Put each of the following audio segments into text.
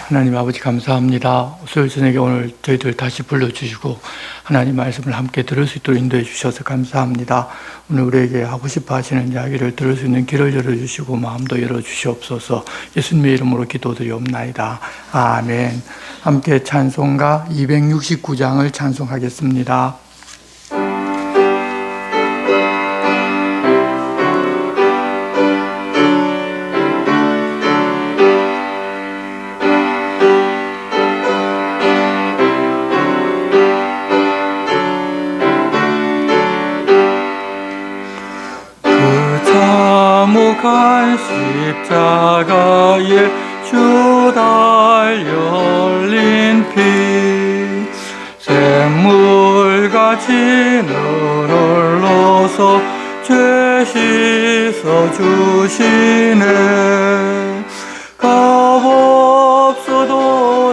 하나님 아버지 감사합니다. 수요일 저녁에 오늘 저희들 다시 불러주시고 하나님 말씀을 함께 들을 수 있도록 인도해 주셔서 감사합니다. 오늘 우리에게 하고 싶어 하시는 이야기를 들을 수 있는 길을 열어주시고 마음도 열어주시옵소서. 예수님의 이름으로 기도드리옵나이다. 아멘. 함께 찬송가 269장을 찬송하겠습니다. 십자가에 주 달려 흘린 피 샘물같이 늘 흘러서 죄 씻어주시네. 값없어도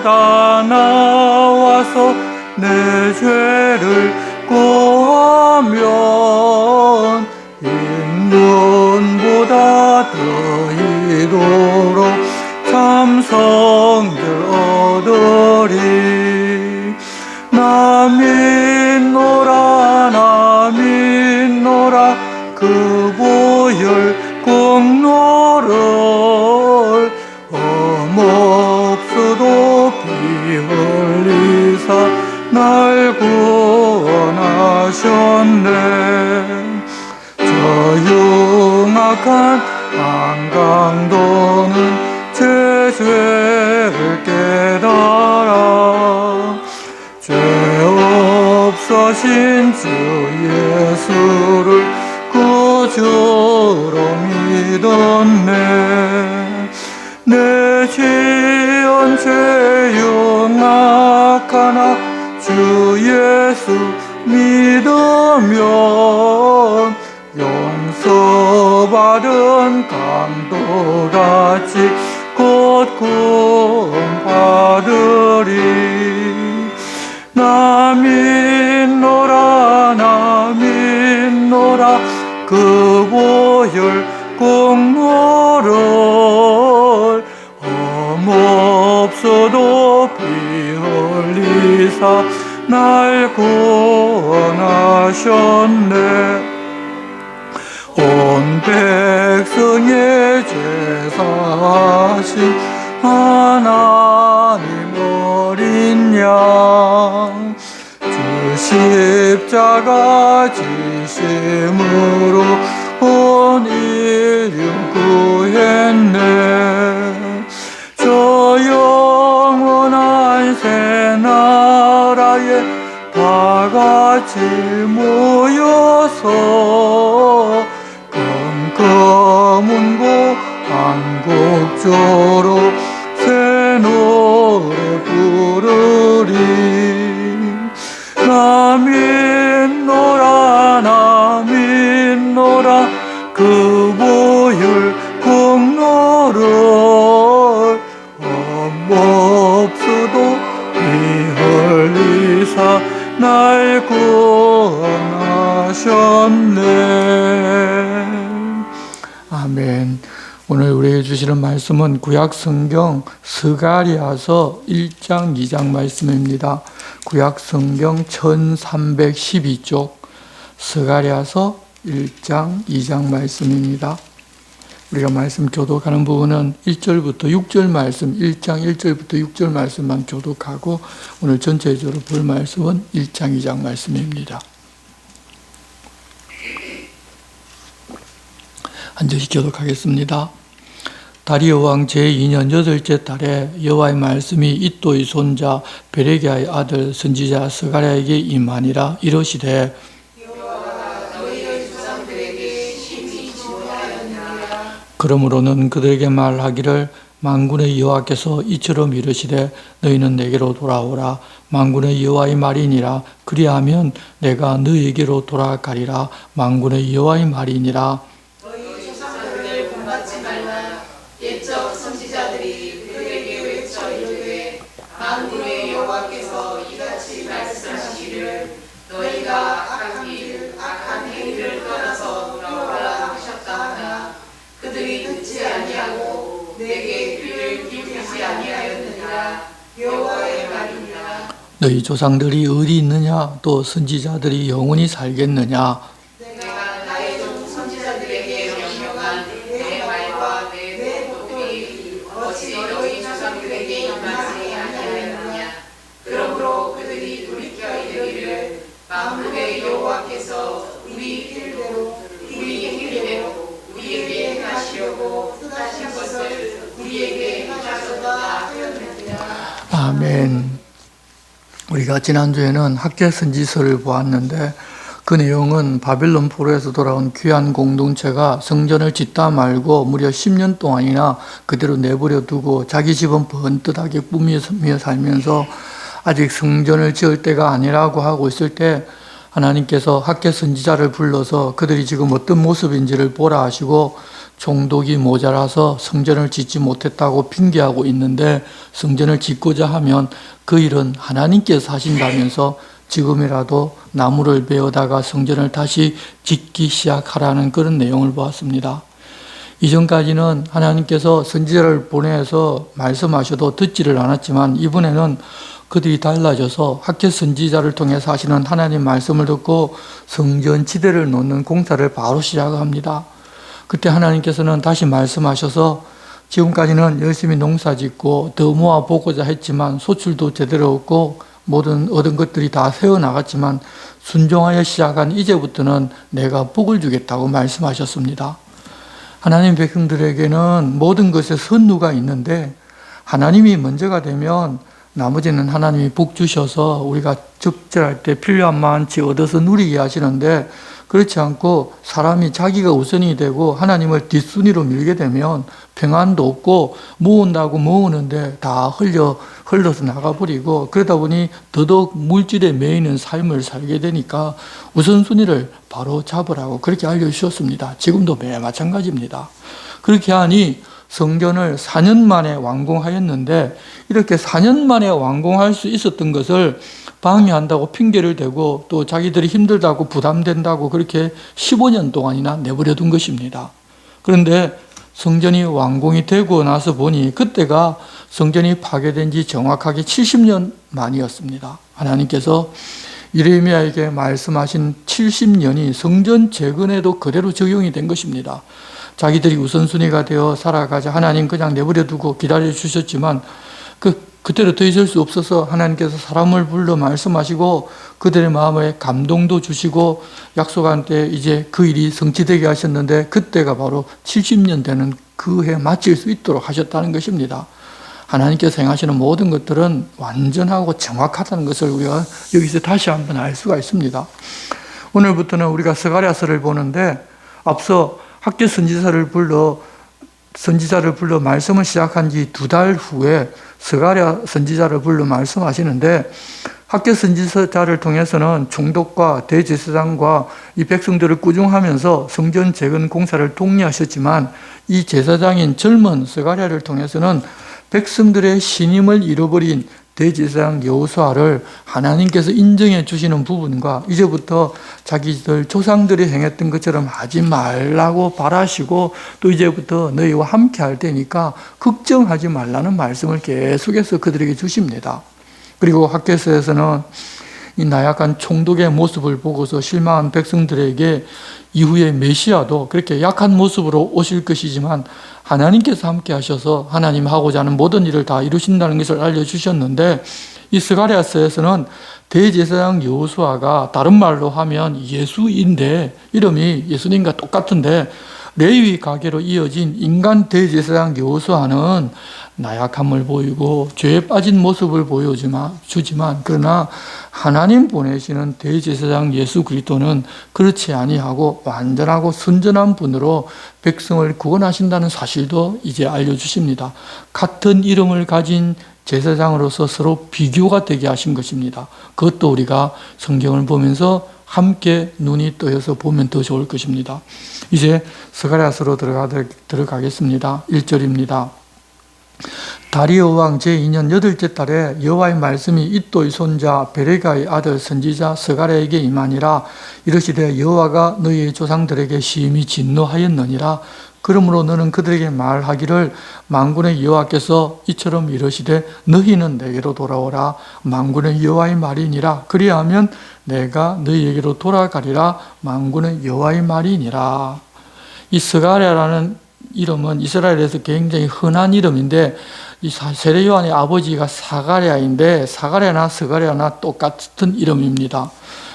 다 나와서 내 죄를 고하면 인륜보다 더 이도록 참성들 얻으리. 나 믿노라 그 보혈 공로를 험없어도 피 흘리사 날 구원하셨네. 저 흉악한 한강도는 제 죄를 깨달아 죄 없으신 주 예수를 구주로 믿었네. 내 지은 죄 흉악하나 주 예수 믿으면 용서받은 강도같이 곧 구원 받으리. 나 믿노라 그 보혈 공로를 험없어도 피 흘리사 날 구원하셨네. 온 백성의 죄 사하신 하나님 어린 양 주 십자가 지심으로 온 인류 구했네. 저 영원한 새 나라에 다 같이 모여서 검은 곳 한곡조로 새 노래 부르리. 나 믿노라 그 보혈 공로를 험없어도 피 흘리사 날 구원하셨네. 아멘. 오늘 우리에게 주시는 말씀은 구약성경 스가랴서 1장 2장 말씀입니다. 구약성경 1312쪽 스가랴서 1장 2장 말씀입니다. 우리가 말씀 교독하는 부분은 1절부터 6절 말씀, 1장 1절부터 6절 말씀만 교독하고 오늘 전체적으로 볼 말씀은 1장 2장 말씀입니다. 한 절씩 교독하겠습니다. 다리오 왕 제2년 8째 달에 여호와의 말씀이 이또의 손자 베레기야의 아들 선지자 스가랴에게 임하니라. 이르시되 그러므로는 그들에게 말하기를 만군의 여호와께서 이처럼 이르시되 너희는 내게로 돌아오라. 만군의 여호와의 말이니라. 그리하면 내가 너희에게로 돌아가리라. 만군의 여호와의 말이니라. 내게 귀를 기울이지 아니하였느니라. 너희 조상들이 어디 있느냐? 또 선지자들이 영원히 살겠느냐? 내가 나의 종 선지자들에게 명령한 내 말과 내 보통이 어찌 너희 조상들에게 임하지 아니하였느냐? 그러므로 그들이 돌이켜 이르기를 만군의 여호와께서 우리 길대로 우리에게 행하시려고 뜻하신 것을 우리에게 행하셨다 하였느니라. 아멘. 우리가 지난주에는 학개 선지서를 보았는데 그 내용은 바벨론 포로에서 돌아온 귀한 공동체가 성전을 짓다 말고 무려 10년 동안이나 그대로 내버려 두고 자기 집은 번듯하게 꾸미며 살면서 아직 성전을 지을 때가 아니라고 하고 있을 때 하나님께서 학개 선지자를 불러서 그들이 지금 어떤 모습인지를 보라 하시고 총독이 모자라서 성전을 짓지 못했다고 핑계하고 있는데 성전을 짓고자 하면 그 일은 하나님께서 하신다면서 지금이라도 나무를 베어다가 성전을 다시 짓기 시작하라는 그런 내용을 보았습니다. 이전까지는 하나님께서 선지자를 보내서 말씀하셔도 듣지를 않았지만 이번에는 그들이 달라져서 학개 선지자를 통해서 하시는 하나님 말씀을 듣고 성전 지대를 놓는 공사를 바로 시작합니다. 그때 하나님께서는 다시 말씀하셔서 지금까지는 열심히 농사 짓고 더 모아 보고자 했지만 소출도 제대로 없고 모든 얻은 것들이 다 새어나갔지만 순종하여 시작한 이제부터는 내가 복을 주겠다고 말씀하셨습니다. 하나님 백성들에게는 모든 것에 선누가 있는데 하나님이 먼저가 되면 나머지는 하나님이 복 주셔서 우리가 적절할 때 필요한 만치 얻어서 누리게 하시는데 그렇지 않고 사람이 자기가 우선이 되고 하나님을 뒷순위로 밀게 되면 평안도 없고 모은다고 모으는데 다 흘러서 나가버리고 그러다 보니 더더욱 물질에 매이는 삶을 살게 되니까 우선순위를 바로 잡으라고 그렇게 알려주셨습니다. 지금도 매 마찬가지입니다. 그렇게 하니 성전을 4년 만에 완공하였는데 이렇게 4년 만에 완공할 수 있었던 것을 방해한다고 핑계를 대고 또 자기들이 힘들다고 부담된다고 그렇게 15년 동안이나 내버려 둔 것입니다. 그런데 성전이 완공이 되고 나서 보니 그때가 성전이 파괴된 지 정확하게 70년 만이었습니다. 하나님께서 예레미야에게 말씀하신 70년이 성전 재건에도 그대로 적용이 된 것입니다. 자기들이 우선순위가 되어 살아가자 하나님 그냥 내버려 두고 기다려 주셨지만 그때로 더 있을 수 없어서 하나님께서 사람을 불러 말씀하시고 그들의 마음에 감동도 주시고 약속한 때 이제 그 일이 성취되게 하셨는데 그때가 바로 70년 되는 그 해에 마칠 수 있도록 하셨다는 것입니다. 하나님께서 행하시는 모든 것들은 완전하고 정확하다는 것을 우리가 여기서 다시 한번 알 수가 있습니다. 오늘부터는 우리가 스가랴서를 보는데 앞서 학개 선지자를 불러 말씀을 시작한 지 2달 후에 스가랴 선지자를 불러 말씀하시는데 학개 선지자를 통해서는 총독과 대제사장과 이 백성들을 꾸중하면서 성전 재건 공사를 독려하셨지만 이 제사장인 젊은 스가랴를 통해서는 백성들의 신임을 잃어버린 대제사장 여호수아를 하나님께서 인정해 주시는 부분과 이제부터 자기들 조상들이 행했던 것처럼 하지 말라고 바라시고 또 이제부터 너희와 함께 할 테니까 걱정하지 말라는 말씀을 계속해서 그들에게 주십니다. 그리고 학개서에서는 이 나약한 총독의 모습을 보고서 실망한 백성들에게 이후에 메시아도 그렇게 약한 모습으로 오실 것이지만 하나님께서 함께 하셔서 하나님 하고자 하는 모든 일을 다 이루신다는 것을 알려주셨는데 이 스가랴서에서는 대제사장 여호수아가 다른 말로 하면 예수인데 이름이 예수님과 똑같은데 레위 가계로 이어진 인간 대제사장 여호수아는 나약함을 보이고 죄에 빠진 모습을 보여주지만 그러나 하나님 보내시는 대제사장 예수 그리스도는 그렇지 아니하고 완전하고 순전한 분으로 백성을 구원하신다는 사실도 이제 알려주십니다. 같은 이름을 가진 제사장으로서 서로 비교가 되게 하신 것입니다. 그것도 우리가 성경을 보면서 함께 눈이 떠여서 보면 더 좋을 것입니다. 이제 스가랴서로 들어가겠습니다. 1절입니다. 다리오 왕 제2년 8째 달에 여호와의 말씀이 이도의 손자 베레가의 아들 선지자 스가랴에게 임하니라. 이르시되 여호와가 너희의 조상들에게 심히 진노하였느니라. 그러므로 너는 그들에게 말하기를 만군의 여호와께서 이처럼 이르시되 너희는 내게로 돌아오라. 만군의 여호와의 말이니라. 그리하면 내가 너희에게로 돌아가리라. 만군의 여호와의 말이니라. 이 스가랴라는 이름은 이스라엘에서 굉장히 흔한 이름인데 이 세례 요한의 아버지가 사가랴인데 사가랴나 스가랴나 똑같은 이름입니다.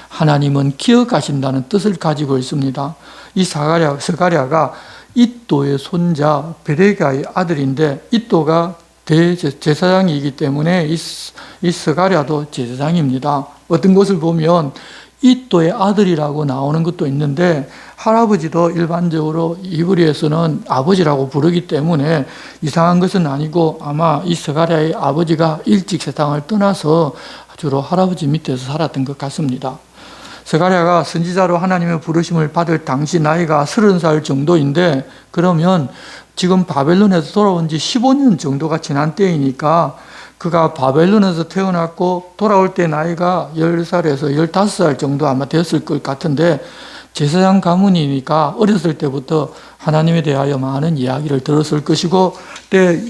하나님은 기억하신다는 뜻을 가지고 있습니다. 이 스가랴가 이또의 손자 베레가의 아들인데 이또가 대제사장이기 때문에 이 스가랴도 제사장입니다. 어떤 것을 보면 이또의 아들이라고 나오는 것도 있는데 할아버지도 일반적으로 이브리에서는 아버지라고 부르기 때문에 이상한 것은 아니고 아마 이 스가랴의 아버지가 일찍 세상을 떠나서 주로 할아버지 밑에서 살았던 것 같습니다. 스가랴가 선지자로 하나님의 부르심을 받을 당시 나이가 30살 정도인데 그러면 지금 바벨론에서 돌아온 지 15년 정도가 지난 때이니까 그가 바벨론에서 태어났고 돌아올 때 나이가 10살에서 15살 정도 아마 됐을 것 같은데 제사장 가문이니까 어렸을 때부터 하나님에 대하여 많은 이야기를 들었을 것이고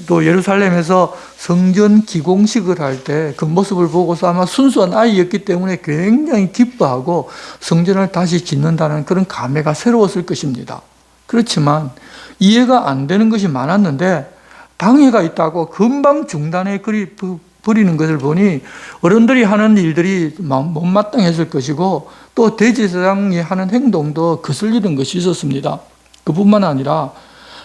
또 예루살렘에서 성전 기공식을 할 때 그 모습을 보고서 아마 순수한 아이였기 때문에 굉장히 기뻐하고 성전을 다시 짓는다는 그런 감회가 새로웠을 것입니다. 그렇지만 이해가 안 되는 것이 많았는데 방해가 있다고 금방 중단해 버리는 것을 보니 어른들이 하는 일들이 못마땅했을 것이고 또 대제사장이 하는 행동도 거슬리는 것이 있었습니다. 그뿐만 아니라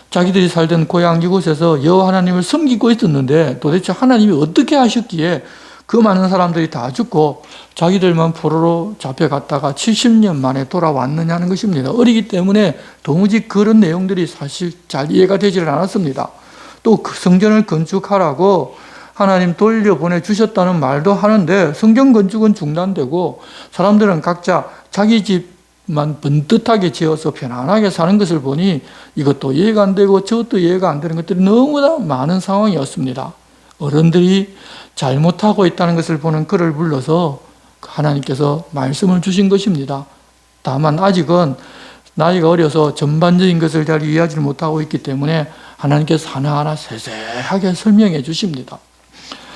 자기들이 살던 고향 이곳에서 여호와 하나님을 섬기고 있었는데 도대체 하나님이 어떻게 하셨기에 그 많은 사람들이 다 죽고 자기들만 포로로 잡혀갔다가 70년 만에 돌아왔느냐는 것입니다. 어리기 때문에 도무지 그런 내용들이 사실 잘 이해가 되질 않았습니다. 또 그 성전을 건축하라고 하나님 돌려보내 주셨다는 말도 하는데 성전 건축은 중단되고 사람들은 각자 자기 집만 번듯하게 지어서 편안하게 사는 것을 보니 이것도 이해가 안 되고 저것도 이해가 안 되는 것들이 너무나 많은 상황이었습니다. 어른들이 잘못하고 있다는 것을 보는 그를 불러서 하나님께서 말씀을 주신 것입니다. 다만 아직은 나이가 어려서 전반적인 것을 잘 이해하지 못하고 있기 때문에 하나님께서 하나하나 세세하게 설명해 주십니다.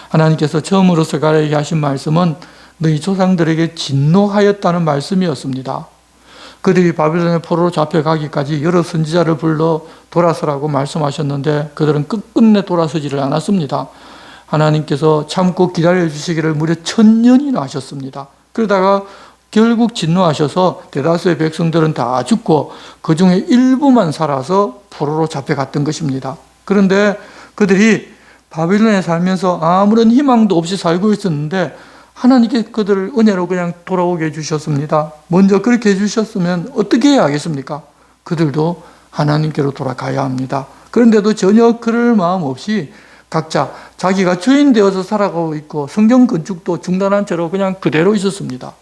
하나님께서 처음으로 스가랴에게 하신 말씀은 너희 조상들에게 진노하였다는 말씀이었습니다. 그들이 바벨론의 포로로 잡혀가기까지 여러 선지자를 불러 돌아서라고 말씀하셨는데 그들은 끝끝내 돌아서지를 않았습니다. 하나님께서 참고 기다려주시기를 무려 1000년이나 하셨습니다. 그러다가 결국 진노하셔서 대다수의 백성들은 다 죽고 그 중에 일부만 살아서 포로로 잡혀갔던 것입니다. 그런데 그들이 바빌론에 살면서 아무런 희망도 없이 살고 있었는데 하나님께 그들을 은혜로 그냥 돌아오게 해주셨습니다. 먼저 그렇게 해주셨으면 어떻게 해야 하겠습니까? 그들도 하나님께로 돌아가야 합니다. 그런데도 전혀 그럴 마음 없이 각자 자기가 주인 되어서 살아가고 있고 성전 건축도 중단한 채로 그냥 그대로 있었습니다.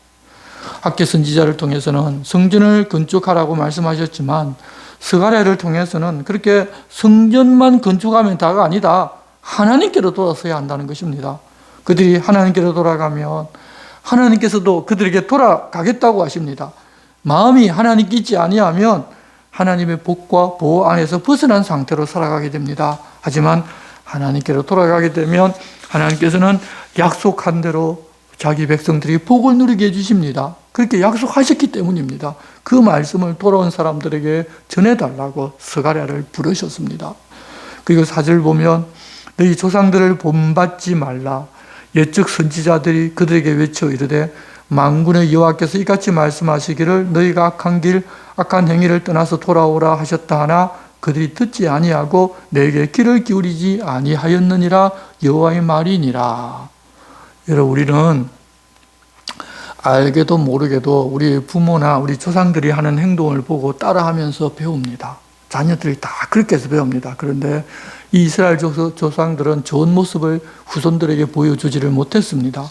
학계 선지자를 통해서는 성전을 건축하라고 말씀하셨지만 스가랴를 통해서는 그렇게 성전만 건축하면 다가 아니다. 하나님께로 돌아서야 한다는 것입니다. 그들이 하나님께로 돌아가면 하나님께서도 그들에게 돌아가겠다고 하십니다. 마음이 하나님께 있지 아니하면 하나님의 복과 보호 안에서 벗어난 상태로 살아가게 됩니다. 하지만 하나님께로 돌아가게 되면 하나님께서는 약속한 대로 자기 백성들이 복을 누리게 해주십니다. 그렇게 약속하셨기 때문입니다. 그 말씀을 돌아온 사람들에게 전해달라고 스가랴를 부르셨습니다. 그리고 4절 보면 너희 조상들을 본받지 말라. 옛적 선지자들이 그들에게 외쳐 이르되 만군의 여호와께서 이같이 말씀하시기를 너희가 악한 길 악한 행위를 떠나서 돌아오라 하셨다 하나 그들이 듣지 아니하고 내게 귀를 기울이지 아니하였느니라 여호와의 말이니라. 여러분 우리는 알게도 모르게도 우리 부모나 우리 조상들이 하는 행동을 보고 따라하면서 배웁니다. 자녀들이 다 그렇게 해서 배웁니다. 그런데 이 이스라엘 조상들은 좋은 모습을 후손들에게 보여주지를 못했습니다.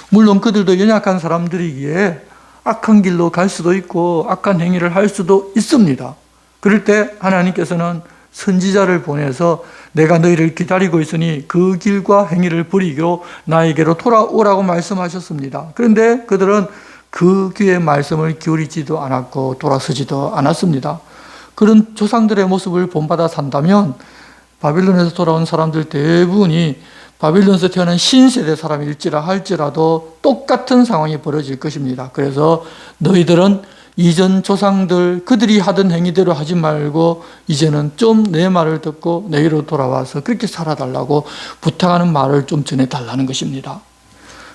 물론 그들도 연약한 사람들이기에 악한 길로 갈 수도 있고 악한 행위를 할 수도 있습니다. 그럴 때 하나님께서는 선지자를 보내서 내가 너희를 기다리고 있으니 그 길과 행위를 버리고 나에게로 돌아오라고 말씀하셨습니다. 그런데 그들은 그 귀의 말씀을 기울이지도 않았고 돌아서지도 않았습니다. 그런 조상들의 모습을 본받아 산다면 바빌론에서 돌아온 사람들 대부분이 바빌론에서 태어난 신세대 사람일지라 할지라도 똑같은 상황이 벌어질 것입니다. 그래서 너희들은 이전 조상들 그들이 하던 행위대로 하지 말고 이제는 좀 내 말을 듣고 내게로 돌아와서 그렇게 살아달라고 부탁하는 말을 좀 전해달라는 것입니다.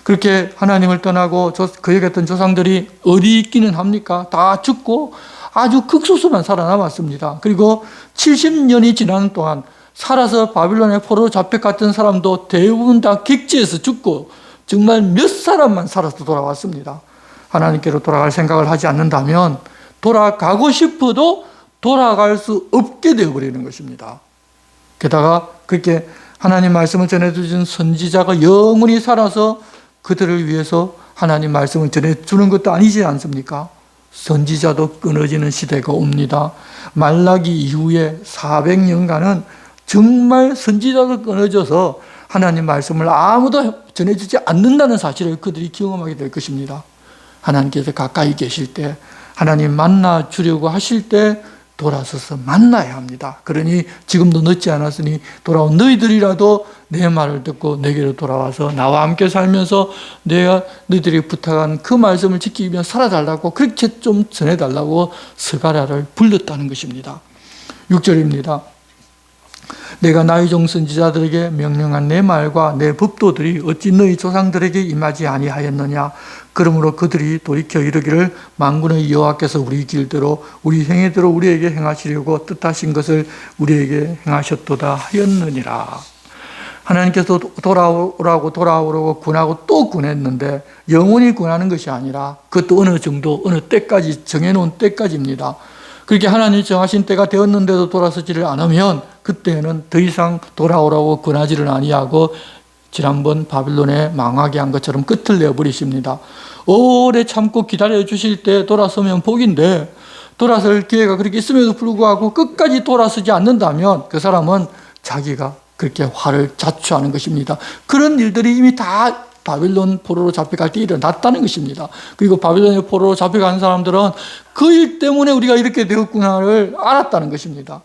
그렇게 하나님을 떠나고 그에게 했던 조상들이 어디 있기는 합니까? 다 죽고 아주 극소수만 살아남았습니다. 그리고 70년이 지나는 동안 살아서 바빌론의 포로로 잡혀갔던 사람도 대부분 다 객지에서 죽고 정말 몇 사람만 살아서 돌아왔습니다. 하나님께로 돌아갈 생각을 하지 않는다면 돌아가고 싶어도 돌아갈 수 없게 되어버리는 것입니다. 게다가 그렇게 하나님 말씀을 전해주신 선지자가 영원히 살아서 그들을 위해서 하나님 말씀을 전해주는 것도 아니지 않습니까? 선지자도 끊어지는 시대가 옵니다. 말라기 이후에 400년간은 정말 선지자도 끊어져서 하나님 말씀을 아무도 전해주지 않는다는 사실을 그들이 경험하게 될 것입니다. 하나님께서 가까이 계실 때, 하나님 만나 주려고 하실 때 돌아서서 만나야 합니다. 그러니 지금도 늦지 않았으니 돌아온 너희들이라도 내 말을 듣고 내게로 돌아와서 나와 함께 살면서 내가 너희들이 부탁한 그 말씀을 지키며 살아달라고 그렇게 좀 전해달라고 스가랴를 불렀다는 것입니다. 6절입니다. 내가 나의 종 선지자들에게 명령한 내 말과 내 법도들이 어찌 너희 조상들에게 임하지 아니하였느냐. 그러므로 그들이 돌이켜 이르기를 만군의 여호와께서 우리 길대로 우리 행위대로 우리에게 행하시려고 뜻하신 것을 우리에게 행하셨도다 하였느니라. 하나님께서 돌아오라고 군하고 또 군했는데 영원히 군하는 것이 아니라 그것도 어느 정도 어느 때까지 정해놓은 때까지입니다. 그렇게 하나님이 정하신 때가 되었는데도 돌아서지를 않으면 그때는 더 이상 돌아오라고 권하지를 아니하고 지난번 바빌론에 망하게 한 것처럼 끝을 내버리십니다. 오래 참고 기다려 주실 때 돌아서면 복인데 돌아설 기회가 그렇게 있음에도 불구하고 끝까지 돌아서지 않는다면 그 사람은 자기가 그렇게 화를 자초하는 것입니다. 그런 일들이 이미 다 바빌론 포로로 잡혀갈 때 일어났다는 것입니다. 그리고 바빌론의 포로로 잡혀간 사람들은 그 일 때문에 우리가 이렇게 되었구나를 알았다는 것입니다.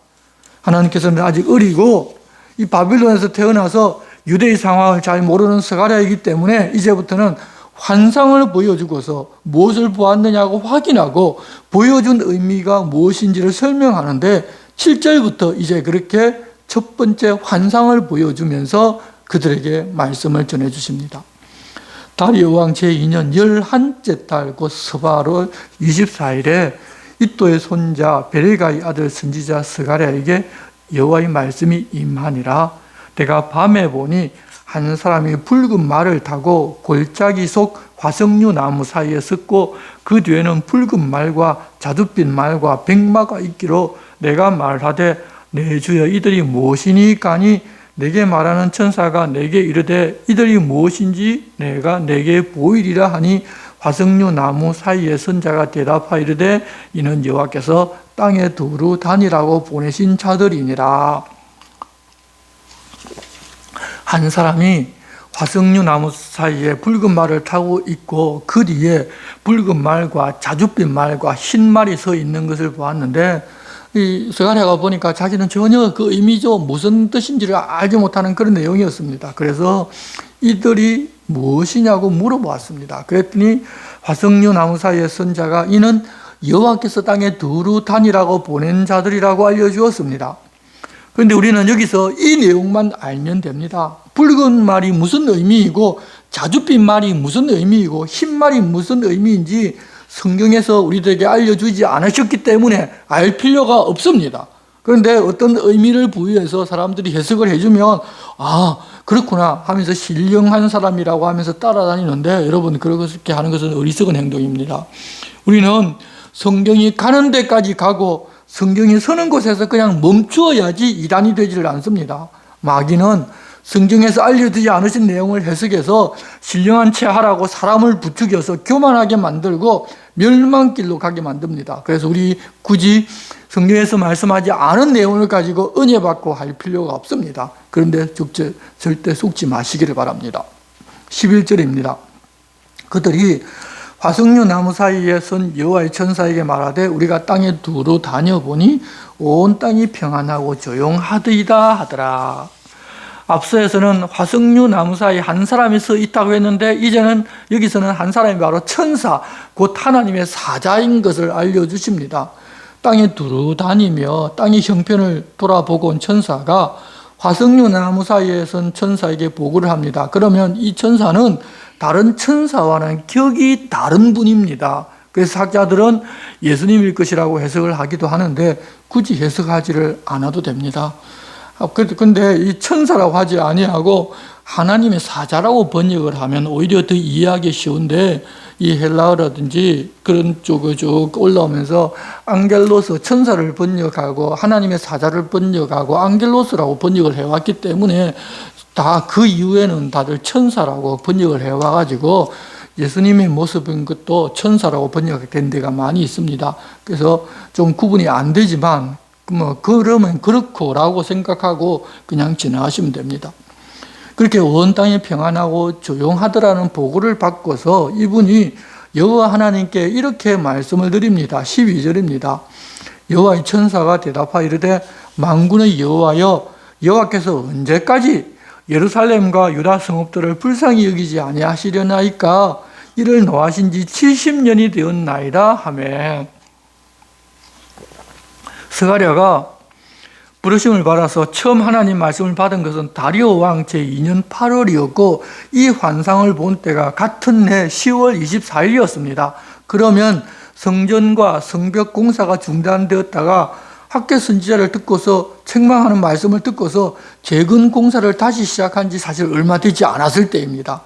하나님께서는 아직 어리고 이 바빌론에서 태어나서 유대의 상황을 잘 모르는 스가랴이기 때문에 이제부터는 환상을 보여주고서 무엇을 보았느냐고 확인하고 보여준 의미가 무엇인지를 설명하는데 7절부터 이제 그렇게 첫 번째 환상을 보여주면서 그들에게 말씀을 전해주십니다. 다리오 왕 제2년 11째 달 곧 스바로 24일에 이또의 손자 베레가의 아들 선지자 스가랴에게 여호와의 말씀이 임하니라. 내가 밤에 보니 한 사람이 붉은 말을 타고 골짜기 속 화석류 나무 사이에 섰고 그 뒤에는 붉은 말과 자줏빛 말과 백마가 있기로 내가 말하되 내 주여 이들이 무엇이니까니 내게 말하는 천사가 내게 이르되 이들이 무엇인지 내가 내게 보이리라 하니 화석류 나무 사이에 선 자가 대답하이르되 이는 여호와께서 땅에 두루 다니라고 보내신 자들이니라. 한 사람이 화석류 나무 사이에 붉은 말을 타고 있고 그 뒤에 붉은 말과 자줏빛 말과 흰 말이 서 있는 것을 보았는데 이 스가랴가 보니까 자기는 전혀 그 의미죠 무슨 뜻인지를 알지 못하는 그런 내용이었습니다. 그래서 이들이 무엇이냐고 물어보았습니다. 그랬더니 화석류 나무 사이에 선 자가 이는 여호와께서 땅에 두루 다니라고 보낸 자들이라고 알려주었습니다. 그런데 우리는 여기서 이 내용만 알면 됩니다. 붉은 말이 무슨 의미이고 자줏빛 말이 무슨 의미이고 흰 말이 무슨 의미인지 성경에서 우리들에게 알려주지 않으셨기 때문에 알 필요가 없습니다. 그런데 어떤 의미를 부여해서 사람들이 해석을 해주면 아 그렇구나 하면서 신령한 사람이라고 하면서 따라다니는데 여러분 그렇게 하는 것은 어리석은 행동입니다. 우리는 성경이 가는 데까지 가고 성경이 서는 곳에서 그냥 멈추어야지 이단이 되지를 않습니다. 마귀는 성경에서 알려주지 않으신 내용을 해석해서 신령한 채 하라고 사람을 부추겨서 교만하게 만들고 멸망길로 가게 만듭니다. 그래서 우리 굳이 성경에서 말씀하지 않은 내용을 가지고 은혜 받고 할 필요가 없습니다. 그런데 절대 속지 마시기를 바랍니다. 11절입니다. 그들이 화석류 나무 사이에 선 여호와의 천사에게 말하되 우리가 땅에 두루 다녀보니 온 땅이 평안하고 조용하더이다 하더라. 앞서에서는 화석류 나무 사이에 한 사람이 서 있다고 했는데 이제는 여기서는 한 사람이 바로 천사, 곧 하나님의 사자인 것을 알려주십니다. 땅에 두루 다니며 땅의 형편을 돌아보고 온 천사가 화석류 나무 사이에 선 천사에게 보고를 합니다. 그러면 이 천사는 다른 천사와는 격이 다른 분입니다. 그래서 학자들은 예수님일 것이라고 해석을 하기도 하는데 굳이 해석하지를 않아도 됩니다. 근데 이 천사라고 하지 아니하고 하나님의 사자라고 번역을 하면 오히려 더 이해하기 쉬운데 이 헬라어라든지 그런 쪽을 쭉 올라오면서 앙겔로스, 천사를 번역하고 하나님의 사자를 번역하고 앙겔로스라고 번역을 해왔기 때문에 다 그 이후에는 다들 천사라고 번역을 해와가지고 예수님의 모습인 것도 천사라고 번역된 데가 많이 있습니다. 그래서 좀 구분이 안 되지만 그러면 그렇고라고 생각하고 그냥 지나가시면 됩니다. 그렇게 온 땅이 평안하고 조용하더라는 보고를 받고서 이분이 여호와 하나님께 이렇게 말씀을 드립니다. 12절입니다. 여호와의 천사가 대답하여 이르되 만군의 여호와여, 여호와께서 언제까지 예루살렘과 유다 성읍들을 불쌍히 여기지 아니하시려나이까? 이를 노하신 지 70년이 되었나이다 하매, 스가랴가 부르심을 받아서 처음 하나님 말씀을 받은 것은 다리오 왕 제2년 8월이었고 이 환상을 본 때가 같은 해 10월 24일이었습니다. 그러면 성전과 성벽 공사가 중단되었다가 학개 선지자를 듣고서 책망하는 말씀을 듣고서 재건 공사를 다시 시작한 지 사실 얼마 되지 않았을 때입니다.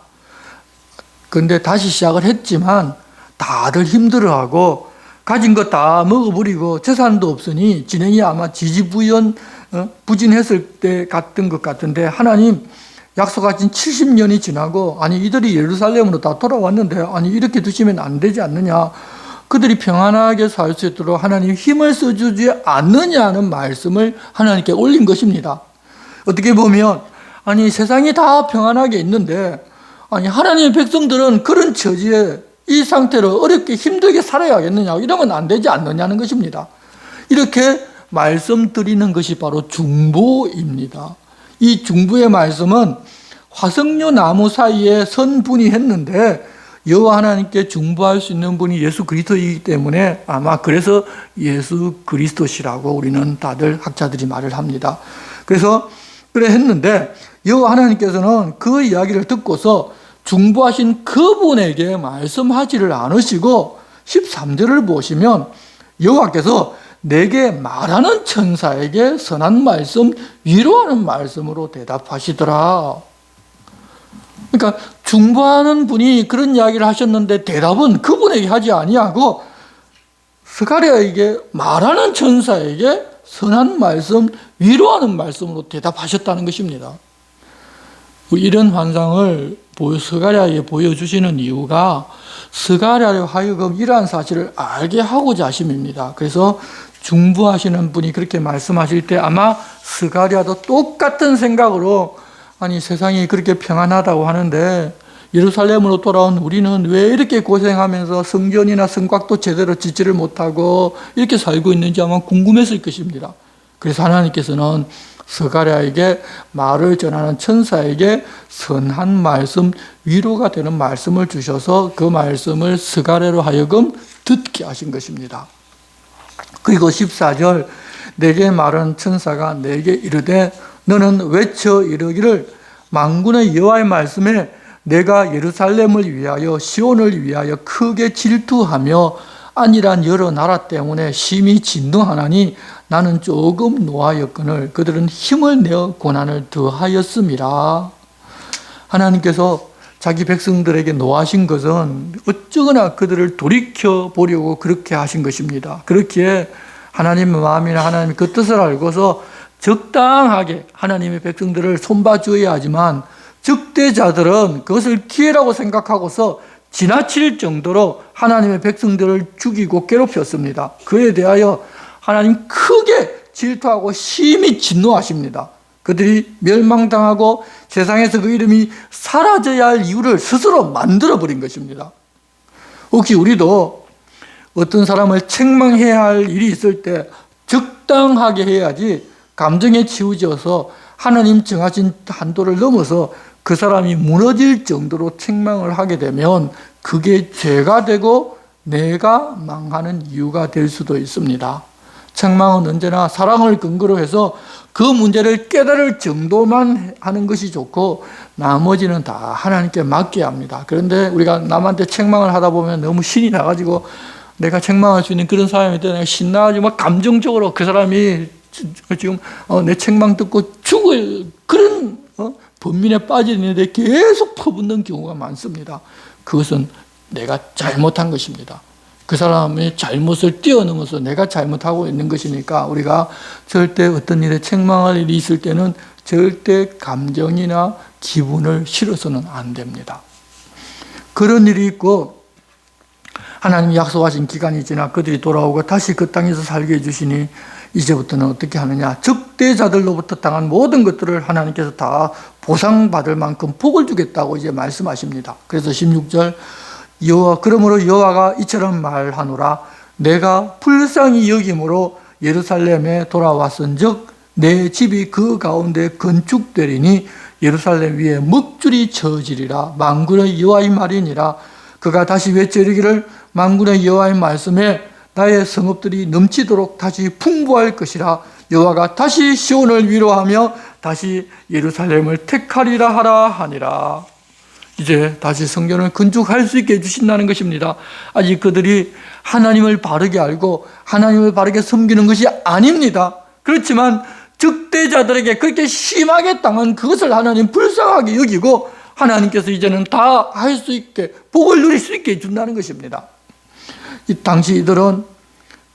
그런데 다시 시작을 했지만 다들 힘들어하고 가진 거 다 먹어버리고 재산도 없으니 진행이 아마 지지부연 부진했을 때 같은 것 같은데 하나님 약속하신 70년이 지나고 아니 이들이 예루살렘으로 다 돌아왔는데 아니 이렇게 두시면 안 되지 않느냐, 그들이 평안하게 살 수 있도록 하나님 힘을 써주지 않느냐는 말씀을 하나님께 올린 것입니다. 어떻게 보면 아니 세상이 다 평안하게 있는데 아니 하나님의 백성들은 그런 처지에 이 상태로 어렵게 힘들게 살아야겠느냐, 이러면 안 되지 않느냐는 것입니다. 이렇게 말씀드리는 것이 바로 중보입니다. 이 중보의 말씀은 화석류 나무 사이에 선 분이 했는데 여호와 하나님께 중보할 수 있는 분이 예수 그리스도이기 때문에 아마 그래서 예수 그리스도시라고 우리는 다들 학자들이 말을 합니다. 그래서 그래 했는데 여호와 하나님께서는 그 이야기를 듣고서 중보하신 그분에게 말씀하지를 않으시고 13절을 보시면 여호와께서 내게 말하는 천사에게 선한 말씀, 위로하는 말씀으로 대답하시더라. 그러니까 중보하는 분이 그런 이야기를 하셨는데 대답은 그분에게 하지 아니하고 스가랴에게 말하는 천사에게 선한 말씀, 위로하는 말씀으로 대답하셨다는 것입니다. 이런 환상을 스가랴에 보여주시는 이유가 스가랴로 하여금 이러한 사실을 알게 하고자 하심입니다. 그래서 중보하시는 분이 그렇게 말씀하실 때 아마 스가랴도 똑같은 생각으로 아니 세상이 그렇게 평안하다고 하는데 예루살렘으로 돌아온 우리는 왜 이렇게 고생하면서 성전이나 성곽도 제대로 짓지를 못하고 이렇게 살고 있는지 아마 궁금했을 것입니다. 그래서 하나님께서는 스가랴에게 말을 전하는 천사에게 선한 말씀, 위로가 되는 말씀을 주셔서 그 말씀을 스가랴로 하여금 듣게 하신 것입니다. 그리고 14절, 내게 말한 천사가 내게 이르되 너는 외쳐 이르기를 만군의 여호와의 말씀에 내가 예루살렘을 위하여 시온을 위하여 크게 질투하며 안일한 여러 나라 때문에 심히 진노하나니 나는 조금 노하였거늘 그들은 힘을 내어 고난을 더하였음이라. 하나님께서 자기 백성들에게 노하신 것은 어쩌거나 그들을 돌이켜 보려고 그렇게 하신 것입니다. 그렇기에 하나님의 마음이나 하나님의 그 뜻을 알고서 적당하게 하나님의 백성들을 손봐줘야 하지만 적대자들은 그것을 기회라고 생각하고서 지나칠 정도로 하나님의 백성들을 죽이고 괴롭혔습니다. 그에 대하여 하나님 크게 질투하고 심히 진노하십니다. 그들이 멸망당하고 세상에서 그 이름이 사라져야 할 이유를 스스로 만들어버린 것입니다. 혹시 우리도 어떤 사람을 책망해야 할 일이 있을 때 적당하게 해야지 감정에 치우쳐서 하나님 정하신 한도를 넘어서 그 사람이 무너질 정도로 책망을 하게 되면 그게 죄가 되고 내가 망하는 이유가 될 수도 있습니다. 책망은 언제나 사랑을 근거로 해서 그 문제를 깨달을 정도만 하는 것이 좋고 나머지는 다 하나님께 맡겨야 합니다. 그런데 우리가 남한테 책망을 하다 보면 너무 신이 나가지고 내가 책망할 수 있는 그런 사람이 되면 신나가지고 막 감정적으로 그 사람이 지금 내 책망 듣고 죽을 그런 번민에 빠져 있는데 계속 퍼붓는 경우가 많습니다. 그것은 내가 잘못한 것입니다. 그 사람의 잘못을 뛰어넘어서 내가 잘못하고 있는 것이니까 우리가 절대 어떤 일에 책망할 일이 있을 때는 절대 감정이나 기분을 실어서는 안 됩니다. 그런 일이 있고 하나님이 약속하신 기간이 지나 그들이 돌아오고 다시 그 땅에서 살게 해주시니 이제부터는 어떻게 하느냐, 적대자들로부터 당한 모든 것들을 하나님께서 다 보상받을 만큼 복을 주겠다고 이제 말씀하십니다. 그래서 16절 그러므로 여호와가 이처럼 말하노라, 내가 불쌍히 여김으로 예루살렘에 돌아왔은즉 내 집이 그 가운데 건축되리니 예루살렘 위에 먹줄이 쳐지리라. 만군의 여호와의 말이니라. 그가 다시 외쳐 이르기를 만군의 여호와의 말씀에 나의 성읍들이 넘치도록 다시 풍부할 것이라. 여호와가 다시 시온을 위로하며 다시 예루살렘을 택하리라 하라 하니라. 이제 다시 성전을 건축할 수 있게 해주신다는 것입니다. 아직 그들이 하나님을 바르게 알고 하나님을 바르게 섬기는 것이 아닙니다. 그렇지만 적대자들에게 그렇게 심하게 당한 그것을 하나님 불쌍하게 여기고 하나님께서 이제는 다 할 수 있게 복을 누릴 수 있게 해준다는 것입니다. 이 당시 이들은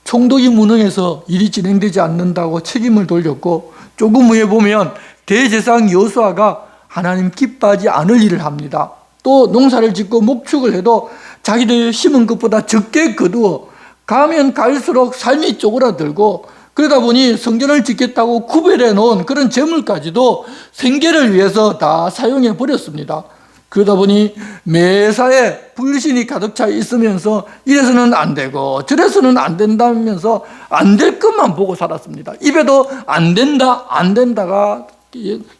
총독이 무능해서 일이 진행되지 않는다고 책임을 돌렸고 조금 후에 보면 대제사장 여호수아가 하나님 기뻐하지 않을 일을 합니다. 또 농사를 짓고 목축을 해도 자기들 심은 것보다 적게 거두어 가면 갈수록 삶이 쪼그라들고 그러다 보니 성전을 짓겠다고 구별해 놓은 그런 재물까지도 생계를 위해서 다 사용해 버렸습니다. 그러다 보니 매사에 불신이 가득 차 있으면서 이래서는 안 되고 저래서는 안 된다면서 안 될 것만 보고 살았습니다. 입에도 안 된다, 안 된다가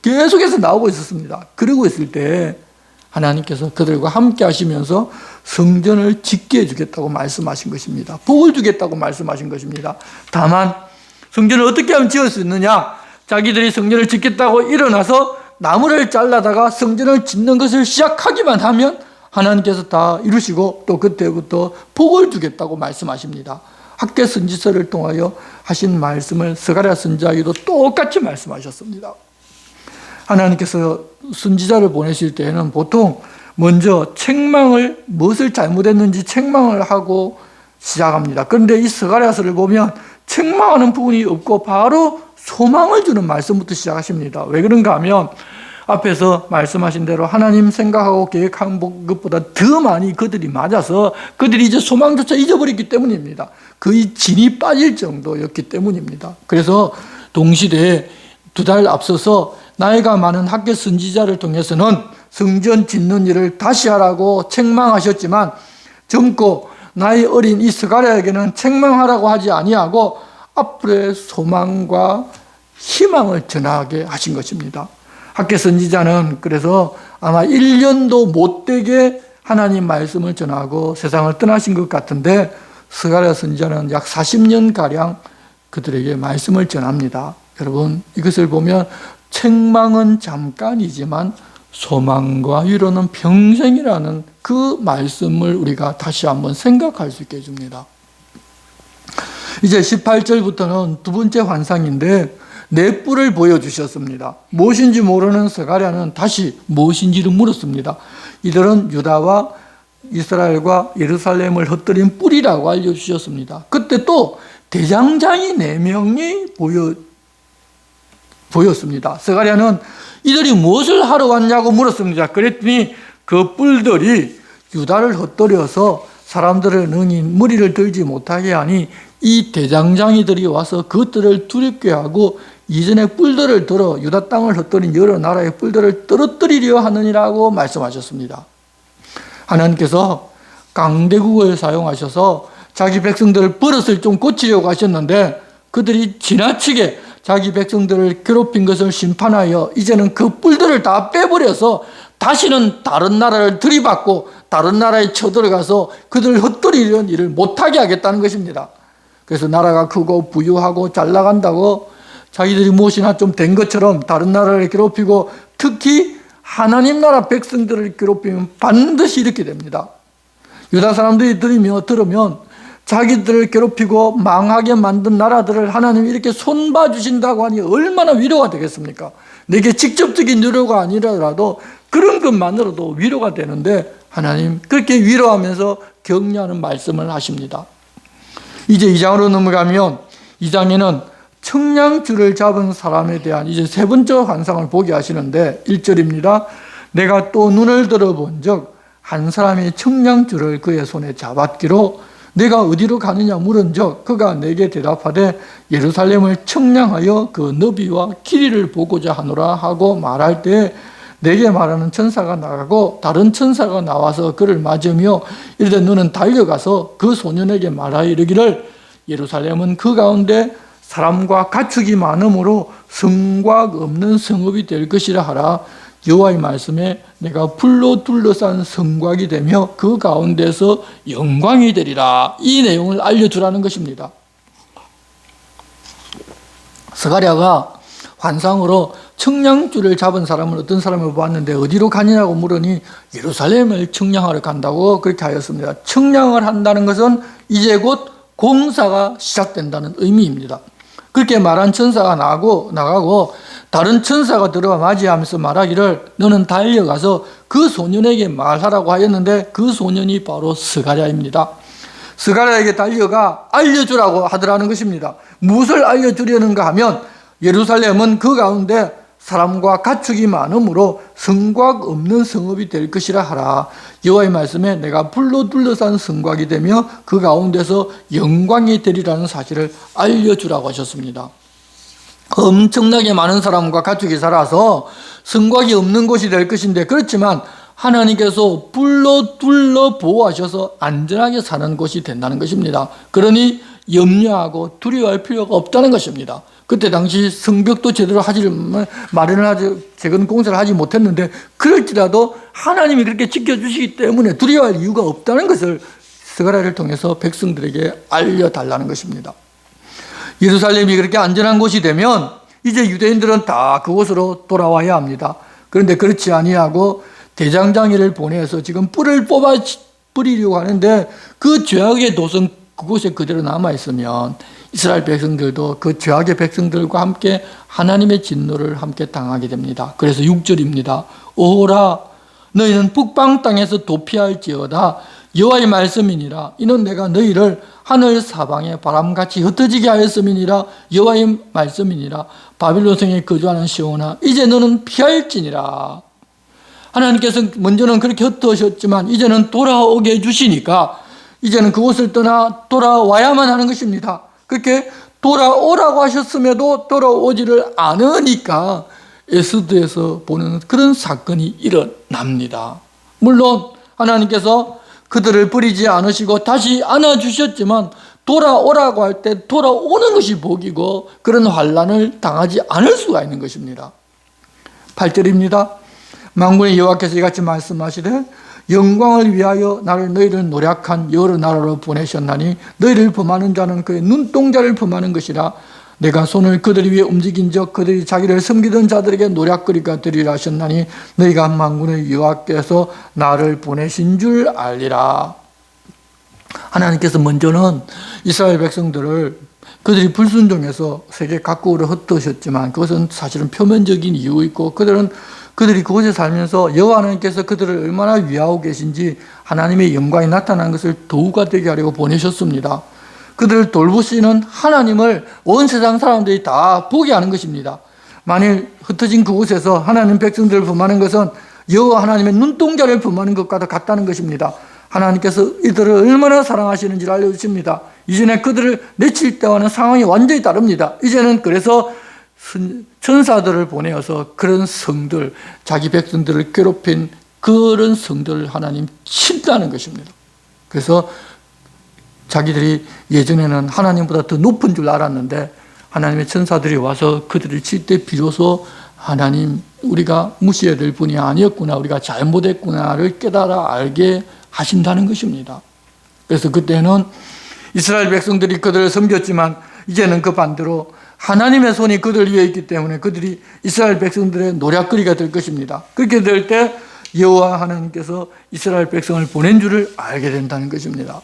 계속해서 나오고 있었습니다. 그러고 있을 때 하나님께서 그들과 함께 하시면서 성전을 짓게 해주겠다고 말씀하신 것입니다. 복을 주겠다고 말씀하신 것입니다. 다만 성전을 어떻게 하면 지을 수 있느냐? 자기들이 성전을 짓겠다고 일어나서 나무를 잘라다가 성전을 짓는 것을 시작하기만 하면 하나님께서 다 이루시고 또 그때부터 복을 주겠다고 말씀하십니다. 학개 선지서를 통하여 하신 말씀을 스가랴 선지자에게도 똑같이 말씀하셨습니다. 하나님께서 선지자를 보내실 때에는 보통 먼저 책망을, 무엇을 잘못했는지 책망을 하고 시작합니다. 그런데 이 스가랴서를 보면 책망하는 부분이 없고 바로 소망을 주는 말씀부터 시작하십니다. 왜 그런가 하면 앞에서 말씀하신 대로 하나님 생각하고 계획한 것보다 더 많이 그들이 맞아서 그들이 이제 소망조차 잊어버렸기 때문입니다. 거의 진이 빠질 정도였기 때문입니다. 그래서 동시대에 2달 앞서서 나이가 많은 학개 선지자를 통해서는 성전 짓는 일을 다시 하라고 책망하셨지만 젊고 나이 어린 이 스가랴에게는 책망하라고 하지 아니하고 앞으로의 소망과 희망을 전하게 하신 것입니다. 학개 선지자는 그래서 아마 1년도 못되게 하나님 말씀을 전하고 세상을 떠나신 것 같은데 스가랴 선지자는 약 40년가량 그들에게 말씀을 전합니다. 여러분, 이것을 보면 책망은 잠깐이지만 소망과 위로는 평생이라는 그 말씀을 우리가 다시 한번 생각할 수 있게 해줍니다. 이제 18절부터는 두 번째 환상인데 넷불을 보여주셨습니다. 무엇인지 모르는 스가랴는 다시 무엇인지를 물었습니다. 이들은 유다와 이스라엘과 예루살렘을 흩뜨린 뿔이라고 알려주셨습니다. 그때 또 대장장이 4명이 보였습니다. 스가랴는 이들이 무엇을 하러 왔냐고 물었습니다. 그랬더니 그 뿔들이 유다를 흩뜨려서 사람들을 능히 무리를 들지 못하게 하니 이 대장장이들이 와서 그것들을 두렵게 하고 이전에 뿔들을 들어 유다 땅을 흩뜨린 여러 나라의 뿔들을 떨어뜨리려 하느니라고 말씀하셨습니다. 하나님께서 강대국을 사용하셔서 자기 백성들을 버릇을 좀 고치려고 하셨는데 그들이 지나치게 자기 백성들을 괴롭힌 것을 심판하여 이제는 그 뿔들을 다 빼버려서 다시는 다른 나라를 들이받고 다른 나라에 쳐들어가서 그들을 헛돌이는 일을 못하게 하겠다는 것입니다. 그래서 나라가 크고 부유하고 잘 나간다고 자기들이 무엇이나 좀 된 것처럼 다른 나라를 괴롭히고 특히 하나님 나라 백성들을 괴롭히면 반드시 이렇게 됩니다. 유다 사람들이 들으면 자기들을 괴롭히고 망하게 만든 나라들을 하나님이 이렇게 손봐 주신다고 하니 얼마나 위로가 되겠습니까? 내게 직접적인 위로가 아니라도 그런 것만으로도 위로가 되는데 하나님 그렇게 위로하면서 격려하는 말씀을 하십니다. 이제 2장으로 넘어가면 2장에는 청량줄을 잡은 사람에 대한 이제 세 번째 환상을 보게 하시는데 1절입니다. 내가 또 눈을 들어본 적 한 사람이 청량줄을 그의 손에 잡았기로 내가 어디로 가느냐 물은 적 그가 내게 대답하되 예루살렘을 청량하여 그 너비와 길이를 보고자 하노라 하고 말할 때 내게 말하는 천사가 나가고 다른 천사가 나와서 그를 맞으며 이르되 너는 달려가서 그 소년에게 말하여 이르기를 예루살렘은 그 가운데 사람과 가축이 많으므로 성곽 없는 성읍이 될 것이라 하라. 여호와의 말씀에 내가 불로 둘러싼 성곽이 되며 그 가운데서 영광이 되리라. 이 내용을 알려주라는 것입니다. 스가랴가 환상으로 청량줄을 잡은 사람은 어떤 사람을 보았는데 어디로 가느냐고 물으니 예루살렘을 청량하러 간다고 그렇게 하였습니다. 청량을 한다는 것은 이제 곧 공사가 시작된다는 의미입니다. 그렇게 말한 천사가 나가고 다른 천사가 들어와 맞이하면서 말하기를 너는 달려가서 그 소년에게 말하라고 하였는데 그 소년이 바로 스가랴입니다. 스가랴에게 달려가 알려주라고 하더라는 것입니다. 무엇을 알려주려는가 하면 예루살렘은 그 가운데 사람과 가축이 많으므로 성곽 없는 성읍이 될 것이라 하라. 여호와의 말씀에 내가 불로 둘러싼 성곽이 되며 그 가운데서 영광이 되리라는 사실을 알려주라고 하셨습니다. 엄청나게 많은 사람과 가축이 살아서 성곽이 없는 곳이 될 것인데 그렇지만 하나님께서 불로 둘러 보호하셔서 안전하게 사는 곳이 된다는 것입니다. 그러니 염려하고 두려워할 필요가 없다는 것입니다. 그때 당시 성벽도 제대로 재건 공사를 하지 못했는데 그럴지라도 하나님이 그렇게 지켜주시기 때문에 두려워할 이유가 없다는 것을 스가랴를 통해서 백성들에게 알려달라는 것입니다. 예루살렘이 그렇게 안전한 곳이 되면 이제 유대인들은 다 그곳으로 돌아와야 합니다. 그런데 그렇지 아니하고 대장장이를 보내서 지금 뿔을 뽑아 버리려고 하는데 그 죄악의 도성 그곳에 그대로 남아있으면 이스라엘 백성들도 그 죄악의 백성들과 함께 하나님의 진노를 함께 당하게 됩니다. 그래서 6절입니다. 오호라 너희는 북방 땅에서 도피할지어다 여호와의 말씀이니라 이는 내가 너희를 하늘 사방에 바람같이 흩어지게 하였음이니라 여호와의 말씀이니라 바빌론 성에 거주하는 시온아 이제 너는 피할지니라. 하나님께서 먼저는 그렇게 흩어졌지만 이제는 돌아오게 해주시니까 이제는 그곳을 떠나 돌아와야만 하는 것입니다. 그렇게 돌아오라고 하셨음에도 돌아오지를 않으니까 에스더에서 보는 그런 사건이 일어납니다. 물론 하나님께서 그들을 버리지 않으시고 다시 안아주셨지만 돌아오라고 할 때 돌아오는 것이 복이고 그런 환난을 당하지 않을 수가 있는 것입니다. 8절입니다. 만군의 여호와께서 이같이 말씀하시되 영광을 위하여 너희를 노력한 여러 나라로 보내셨나니 너희를 범하는 자는 그의 눈동자를 범하는 것이라 내가 손을 그들 위에 움직인 적 그들이 자기를 섬기던 자들에게 노략거리가 되리라 하셨나니 너희가 만군의 여호와께서 나를 보내신 줄 알리라. 하나님께서 먼저는 이스라엘 백성들을 그들이 불순종해서 세계 각국으로 흩어졌지만 그것은 사실은 표면적인 이유 있고 그들이 그곳에 살면서 여호와 하나님께서 그들을 얼마나 위하고 계신지 하나님의 영광이 나타나는 것을 도구가 되게 하려고 보내셨습니다. 그들을 돌보시는 하나님을 온 세상 사람들이 다 보게 하는 것입니다. 만일 흩어진 그곳에서 하나님 백성들을 범하는 것은 여호와 하나님의 눈동자를 범하는 것과 같다는 것입니다. 하나님께서 이들을 얼마나 사랑하시는지를 알려주십니다. 이전에 그들을 내칠 때와는 상황이 완전히 다릅니다. 이제는 그래서 천사들을 보내어서 그런 성들, 자기 백성들을 괴롭힌 그런 성들을 하나님 친다는 것입니다. 그래서 자기들이 예전에는 하나님보다 더 높은 줄 알았는데 하나님의 천사들이 와서 그들을 칠 때 비로소 하나님, 우리가 무시해야 될 분이 아니었구나, 우리가 잘못했구나를 깨달아 알게 하신다는 것입니다. 그래서 그때는 이스라엘 백성들이 그들을 섬겼지만 이제는 그 반대로 하나님의 손이 그들 위에 있기 때문에 그들이 이스라엘 백성들의 노략거리가 될 것입니다. 그렇게 될 때 여호와 하나님께서 이스라엘 백성을 보낸 줄을 알게 된다는 것입니다.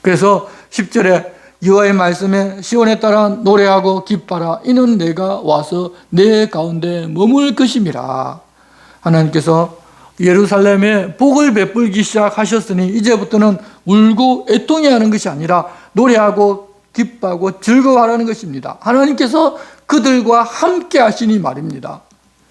그래서 10절에 여호와의 말씀에 시온에 따라 노래하고 기뻐라. 이는 내가 와서 내 가운데 머물 것임이라. 하나님께서 예루살렘에 복을 베풀기 시작하셨으니 이제부터는 울고 애통해하는 것이 아니라 노래하고 기뻐하고 즐거워하라는 것입니다. 하나님께서 그들과 함께 하시니 말입니다.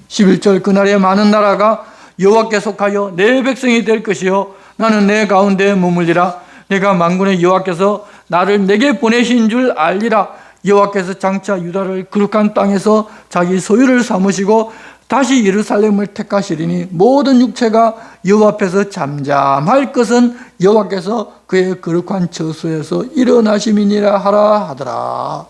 11절 그날에 많은 나라가 여호와께 속하여 내 백성이 될 것이요 나는 내 가운데 머물리라. 내가 만군의 여호와께서 나를 내게 보내신 줄 알리라. 여호와께서 장차 유다를 거룩한 땅에서 자기 소유를 삼으시고 다시 예루살렘을 택하시리니 모든 육체가 여호와 앞에서 잠잠할 것은 여호와께서 그의 거룩한 처소에서 일어나심이니라 하라 하더라.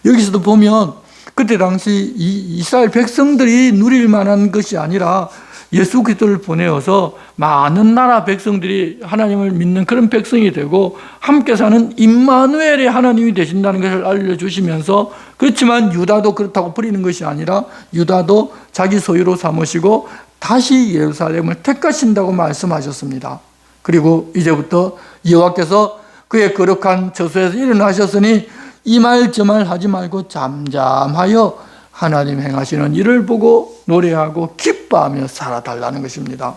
여기서도 보면 그때 당시 이스라엘 백성들이 누릴 만한 것이 아니라 예수 그리스도를 보내어서 많은 나라 백성들이 하나님을 믿는 그런 백성이 되고 함께 사는 임마누엘의 하나님이 되신다는 것을 알려주시면서, 그렇지만 유다도 그렇다고 버리는 것이 아니라 유다도 자기 소유로 삼으시고 다시 예루살렘을 택하신다고 말씀하셨습니다. 그리고 이제부터 여호와께서 그의 거룩한 처소에서 일어나셨으니 이 말 저 말 하지 말고 잠잠하여 하나님 행하시는 일을 보고 노래하고 기뻐하며 살아달라는 것입니다.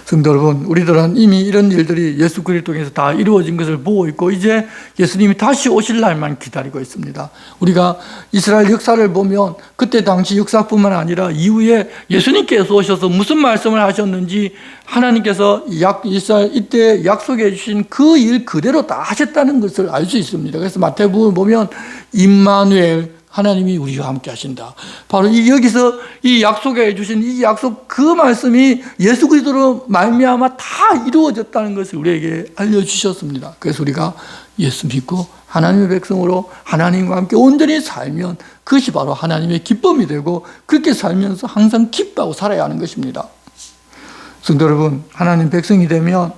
성도 여러분, 우리들은 이미 이런 일들이 예수 그리스도 통해서 다 이루어진 것을 보고 있고 이제 예수님이 다시 오실 날만 기다리고 있습니다. 우리가 이스라엘 역사를 보면 그때 당시 역사뿐만 아니라 이후에 예수님께서 오셔서 무슨 말씀을 하셨는지 하나님께서 이스라엘 이때 약속해 주신 그 일 그대로 다 하셨다는 것을 알 수 있습니다. 그래서 마태복음 보면 임마누엘, 하나님이 우리와 함께 하신다. 바로 여기서 이 약속해 주신 이 약속, 그 말씀이 예수 그리스도로 말미암아 다 이루어졌다는 것을 우리에게 알려주셨습니다. 그래서 우리가 예수 믿고 하나님의 백성으로 하나님과 함께 온전히 살면 그것이 바로 하나님의 기쁨이 되고 그렇게 살면서 항상 기뻐하고 살아야 하는 것입니다. 성도 여러분, 하나님 백성이 되면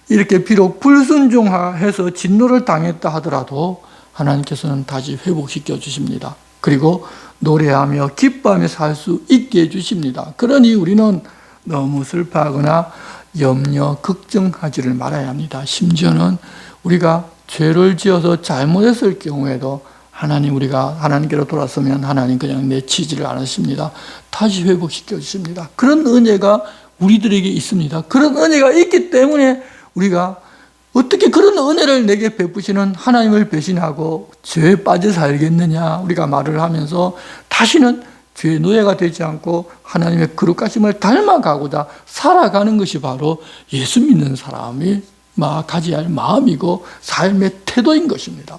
이렇게 비록 불순종해서 진노를 당했다 하더라도 하나님께서는 다시 회복시켜 주십니다. 그리고 노래하며 기뻐하며 살 수 있게 해주십니다. 그러니 우리는 너무 슬퍼하거나 염려, 걱정하지를 말아야 합니다. 심지어는 우리가 죄를 지어서 잘못했을 경우에도 우리가 하나님께로 돌아서면 하나님 그냥 내치지를 않으십니다. 다시 회복시켜 주십니다. 그런 은혜가 우리들에게 있습니다. 그런 은혜가 있기 때문에 우리가 어떻게 그런 은혜를 내게 베푸시는 하나님을 배신하고 죄에 빠져 살겠느냐, 우리가 말을 하면서 다시는 죄의 노예가 되지 않고 하나님의 거룩하심을 닮아가고자 살아가는 것이 바로 예수 믿는 사람이 가져야 할 마음이고 삶의 태도인 것입니다.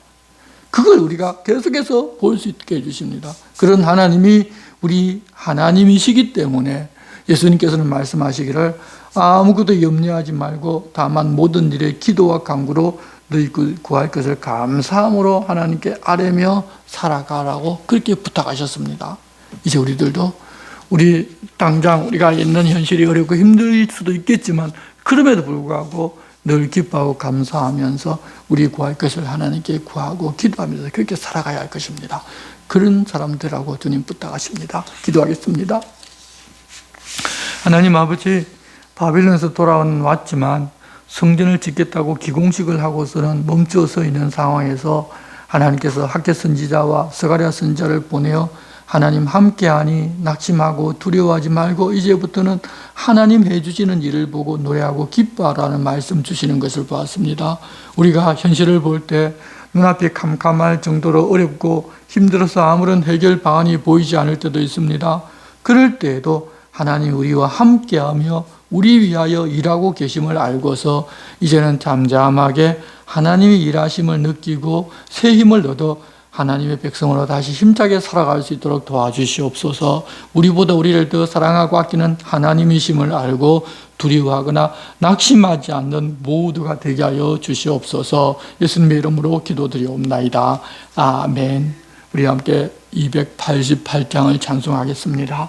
그걸 우리가 계속해서 볼 수 있게 해주십니다. 그런 하나님이 우리 하나님이시기 때문에 예수님께서는 말씀하시기를 아무것도 염려하지 말고 다만 모든 일에 기도와 간구로 너희 구할 것을 감사함으로 하나님께 아뢰며 살아가라고 그렇게 부탁하셨습니다. 이제 우리들도 당장 우리가 있는 현실이 어렵고 힘들 수도 있겠지만 그럼에도 불구하고 늘 기뻐하고 감사하면서 우리 구할 것을 하나님께 구하고 기도하면서 그렇게 살아가야 할 것입니다. 그런 사람들하고 주님 부탁하십니다. 기도하겠습니다. 하나님 아버지, 바빌론에서 왔지만 성전을 짓겠다고 기공식을 하고서는 멈춰서 있는 상황에서 하나님께서 학개 선지자와 스가랴 선지자를 보내어 하나님 함께하니 낙심하고 두려워하지 말고 이제부터는 하나님 해주시는 일을 보고 노래하고 기뻐하라는 말씀 주시는 것을 보았습니다. 우리가 현실을 볼 때 눈앞이 캄캄할 정도로 어렵고 힘들어서 아무런 해결 방안이 보이지 않을 때도 있습니다. 그럴 때에도 하나님 우리와 함께하며 우리 위하여 일하고 계심을 알고서 이제는 잠잠하게 하나님의 일하심을 느끼고 새 힘을 얻어 하나님의 백성으로 다시 힘차게 살아갈 수 있도록 도와주시옵소서. 우리보다 우리를 더 사랑하고 아끼는 하나님이심을 알고 두려워하거나 낙심하지 않는 모두가 되게 하여 주시옵소서. 예수님의 이름으로 기도드리옵나이다. 아멘. 우리 함께 288장을 찬송하겠습니다.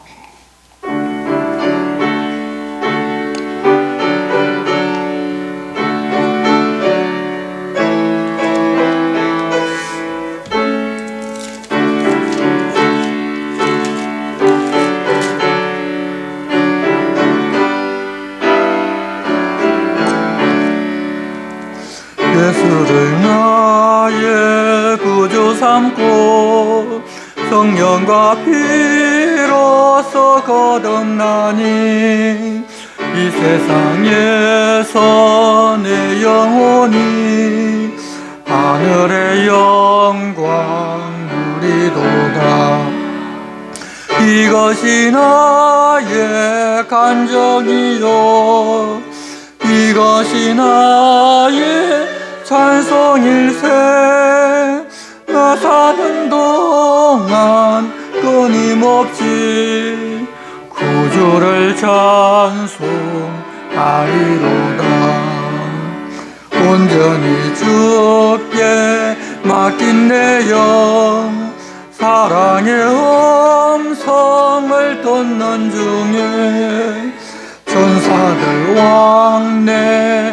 예수를 나의 구주 삼고 성령과 피로써 거듭나니 이 세상에서 내 영혼이 하늘의 영광 누리도다. 이것이 나의 간정이요 이것이 나의 찬송일세. 나 사는 동안 끊임없이 구주를 찬송하리로다. 온전히 주께 맡긴 내 영 사랑의 음성을 듣는 중에 천사들 왕래하는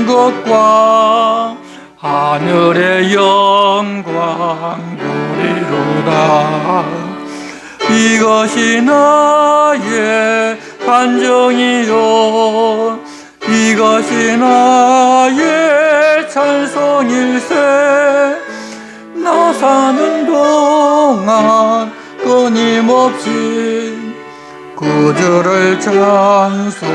것과 하늘의 영광 누리로다. 이것이 나의 간정이요 이것이 나의 찬송일세. 나 사는 동안 끊임없이 구주를 찬송하리로다.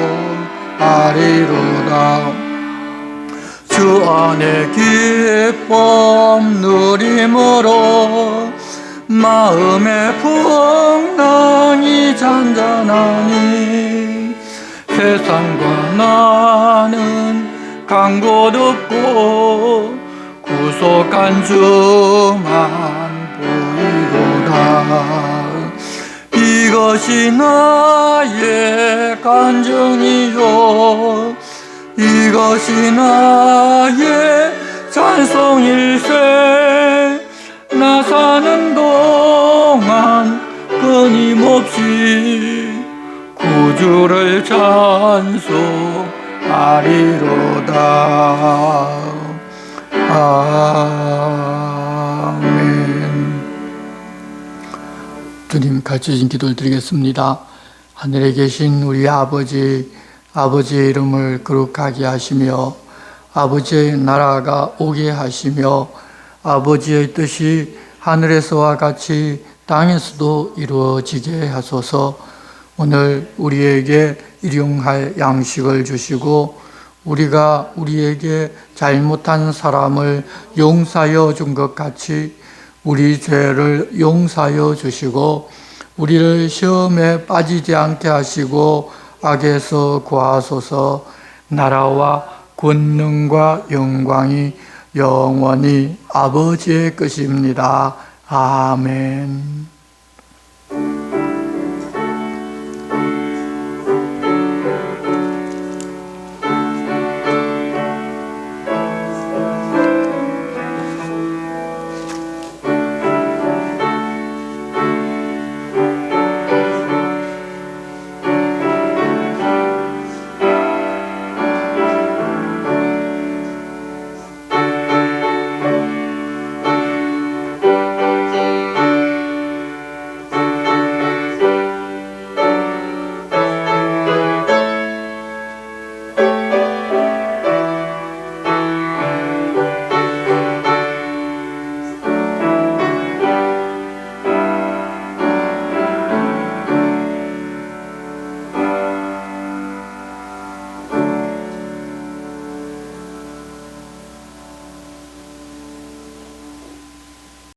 주 안에 기쁨 누림으로 마음의 풍랑이 잔잔하니 세상과 나는 강고 덥고 구속한 주만 보이로다. 이것이 나의 간증이요 이것이 나의 찬송일세. 나 사는 동안 끊임없이 구주를 찬송하리로다. 아멘. 주님 같이 주신 기도를 드리겠습니다. 하늘에 계신 우리 아버지의 이름을 거룩하게 하시며 아버지의 나라가 오게 하시며 아버지의 뜻이 하늘에서와 같이 땅에서도 이루어지게 하소서. 오늘 우리에게 일용할 양식을 주시고 우리가 우리에게 잘못한 사람을 용서하여 준 것 같이 우리 죄를 용서하여 주시고 우리를 시험에 빠지지 않게 하시고 악에서 구하소서. 나라와 권능과 영광이 영원히 아버지의 것입니다. 아멘.